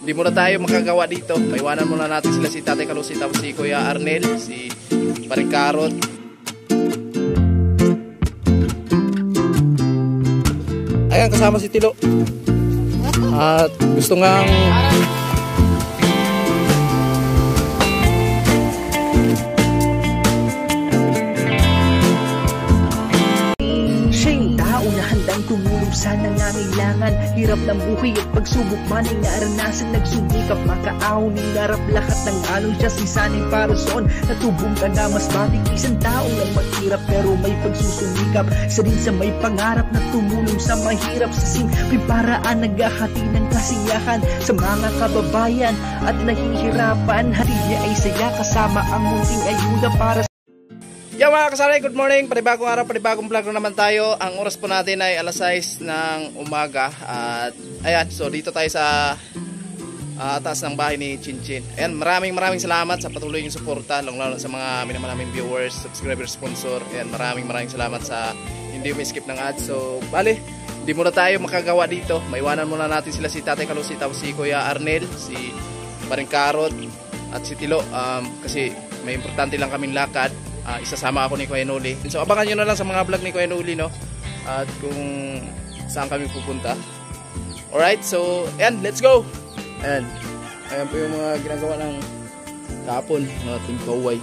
hindi muna tayo makagawa dito. Maiwanan muna natin sila si Tatay Kalusi, tapos si Kuya Arnel, si Paring Karot. Ayan, kasama si Tilo. At gusto ngang tumulong sa nangangailangan. Hirap ng buhay at pagsubok man ay naranasan. Nagsumikap makaahon, hinarap lahat ng alon. Siya si Sanay Parason, natubong ka na mas matik. Isang tao lang maghirap pero may pagsusumikap. Isa din sa may pangarap na tumulong sa mahirap. Sa simpleng paraan naghahati ng kasiyahan sa mga kababayan at nahihirapan. Hatid niya ay saya kasama ang munting ayuda para Yo mga kasanay, good morning. Panibagong araw, panibagong vlog na naman tayo. Ang oras po natin ay alas 6 ng umaga. At ayan, so dito tayo sa taas ng bahay ni Chinchin. Ayan, maraming salamat sa patuloy yung suporta, lalo sa mga minamaming viewers, subscribers, sponsor. Ayan, maraming salamat sa hindi umi-skip ng ads. So bali, hindi muna tayo makagawa dito. Maiwanan muna natin sila si Tatay Kalusi, tapos si Kuya Arnel, si Paring Karot at si Tilo, kasi may importante lang kaming lakad. Isasama ako ni Kuya Noli. So abangan nyo na lang sa mga vlog ni Kuya Noli, no? At kung saan kami pupunta. Alright, so ayan, let's go! Ayan po yung mga ginagawa ng kapon ng ating kaway.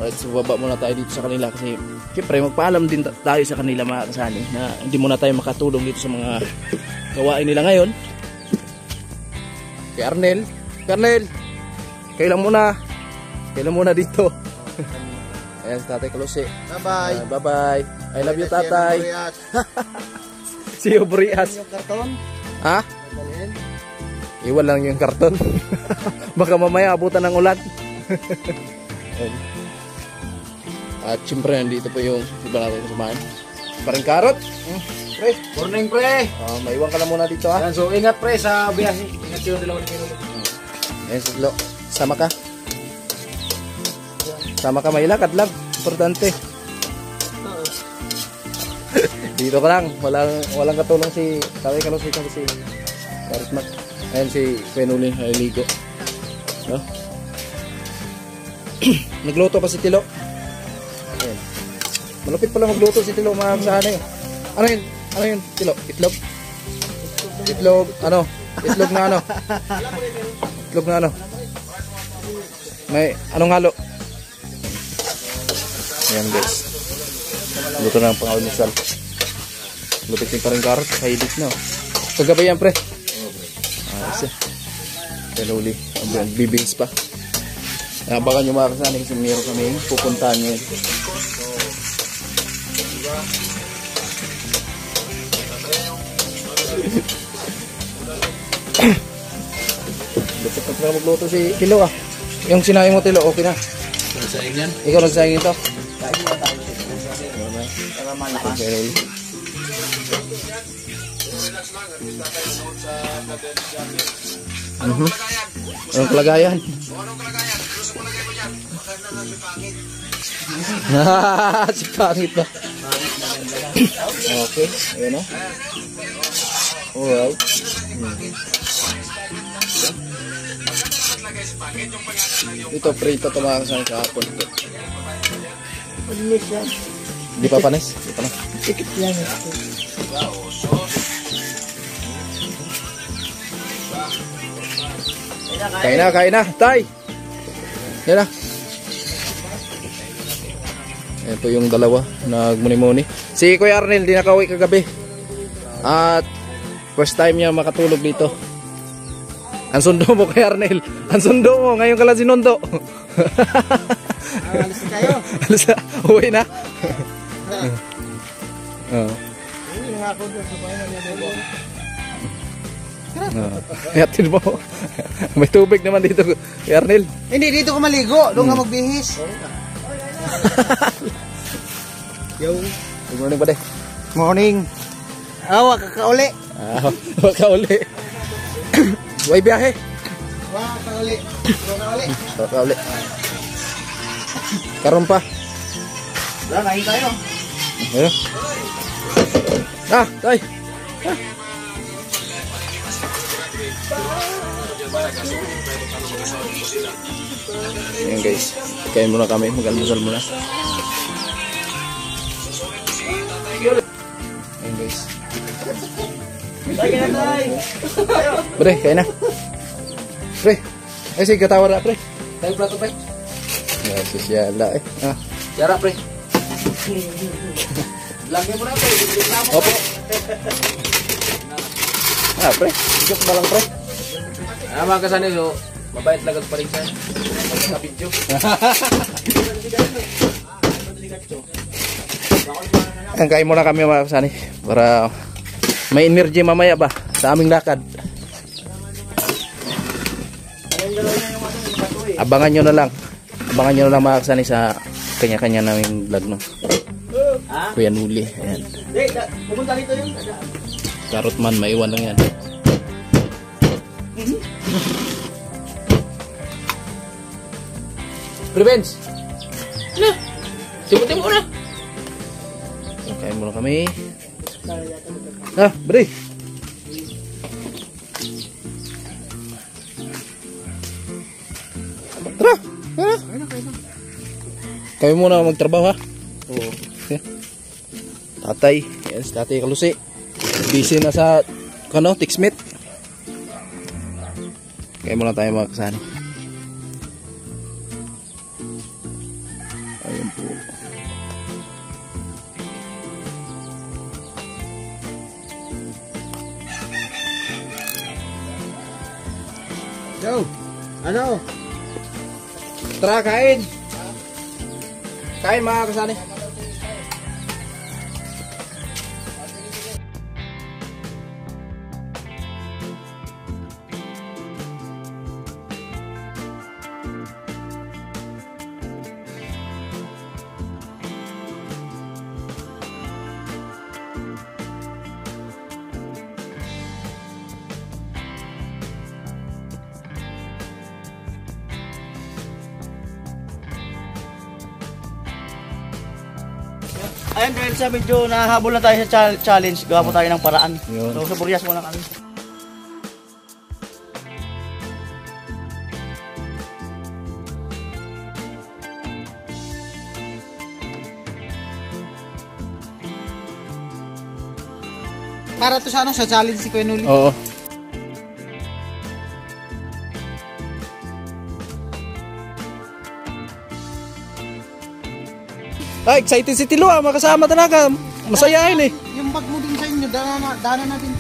Alright, so baba muna tayo dito sa kanila kasi siyempre magpaalam din tayo sa kanila mga kasani na hindi muna tayo makatulong dito sa mga gawain nila ngayon. Kay Arnel, kailan muna dito. Ayan, Tatay Kalusi. Bye-bye. Bye-bye. I love you, Tatay. See you, Burias. Yung karton? Ha? Iwan lang yung karton. Baka mamaya abutan ng ulan. At siyempre, nandito po yung iba natin samahan. Paring Karot. Pre. Morning, pre. Maiwan ka na muna dito, ha? Yan, so ingat, pre, sa biyahe. Ingat yung dalawa ni Pinolo. Ayan, Sidlo. Sama ka. May lakad lang. Importante. Dito ka lang. Walang katulong si Tatay Kalusi kasi si Karismat. Ayan si Penuli. Ay ligo. No? Nagluto pa si Tilo. Ayan. Malupit pala magluto si Tilo, mga kasahanay. Ano yun? Tilo? Itlog? Itlog na ano? Itlog na ano? May anong halo? Ayan guys, luto na ang pang-almusal. Lupit yung Paring Karot, kahilit na. Kagabay yan, pre. Isa Penuli, bibings pa. Baka nyo mga kasanin kasi meron kami pupuntahan ngayon. Lupit na pala magluto si Tilo, ah. Yung sinaing mo, Tilo, okay na. Nagsaing yan? Ikaw nagsaing ito? Anong kalagayan? Si pangit ba? Okay, ayun o. Alright. Ito prito ito mga kasama sa hapon. Panis yan. Di pa panis? Di pa na. Tikit yan. Kain na, Tay! Yan na. Ayan po yung dalawa, nagmuni-muni. Si Kuya Arnel, di nakauwi kagabi. At first time niya makatulog dito. Ang sundo mo, Kuya Arnel. Ang sundo mo, ngayon ka lang sinundo. Alis na tayo. Alis na, uwi na. Uwi na ako doon sa bahay na doon. Yatin mo. May tubig naman dito, Kuya Arnel. Hindi, dito ka maligo. Doon ka magbihis. Yo. Good morning, pade. Morning. Awa, kakauli. Kakauli. Way biyahe. Kakauli. Kakauli. Karon pa. Wala, nahin tayo. Ayun. Tay. Ayan guys, kain muna kami, mag-almusal muna. Ayan guys. Pre, kain na. Pre, ay sige, katawar na pre. Tayo plato pre. Ya, sisyala eh. Ah, Jara, pre. lagi mo na pre. Opo. Ah, pre, joke na lang pre. Mga kasani, so, mabait lagat pa rin sa video. Kain muna kami mga kasani para may energy mamaya ba sa aming lakad. Abangan nyo na lang. Abangan nyo na lang mga kasani sa kanya-kanya naming vlog no. Kuya Nuli. Ayan. Pumunta dito yun. Karot man, maiwan lang yan. Prevents! Na! Simutin mo na! Kain muna kami. Ah, beri! Tara! Tara! Kami muna magtrabaho ha? Oo. Tatay. Yan si Tatay Kalusi. Busy na sa Tixmit. Kaya muna tayo mga kasani. Ayun po. Yo, ano? Tara, kain! Kain mga kasani. Ayun, dahil sa medyo nahabol na tayo sa challenge, gawa po tayo ng paraan. Yun. So, sa Burias muna kami. Para to sa ano, sa challenge si Kuya Nuli. Oo. Ay, excited si Tilo ah, makasama talaga. Masayahin eh. Yung bag mo din sa inyo, daanan natin.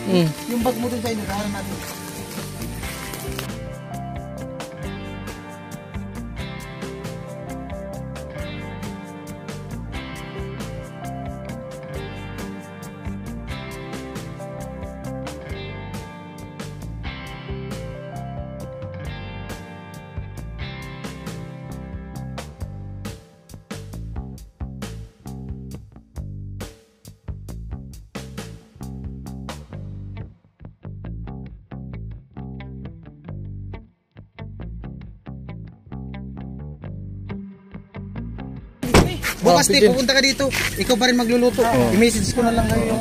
Mm. Yung bag mo din sa inyo, daanan natin. Bukas di, pupunta ka dito. Ikaw pa rin magluluto. I-message ko na lang kayo.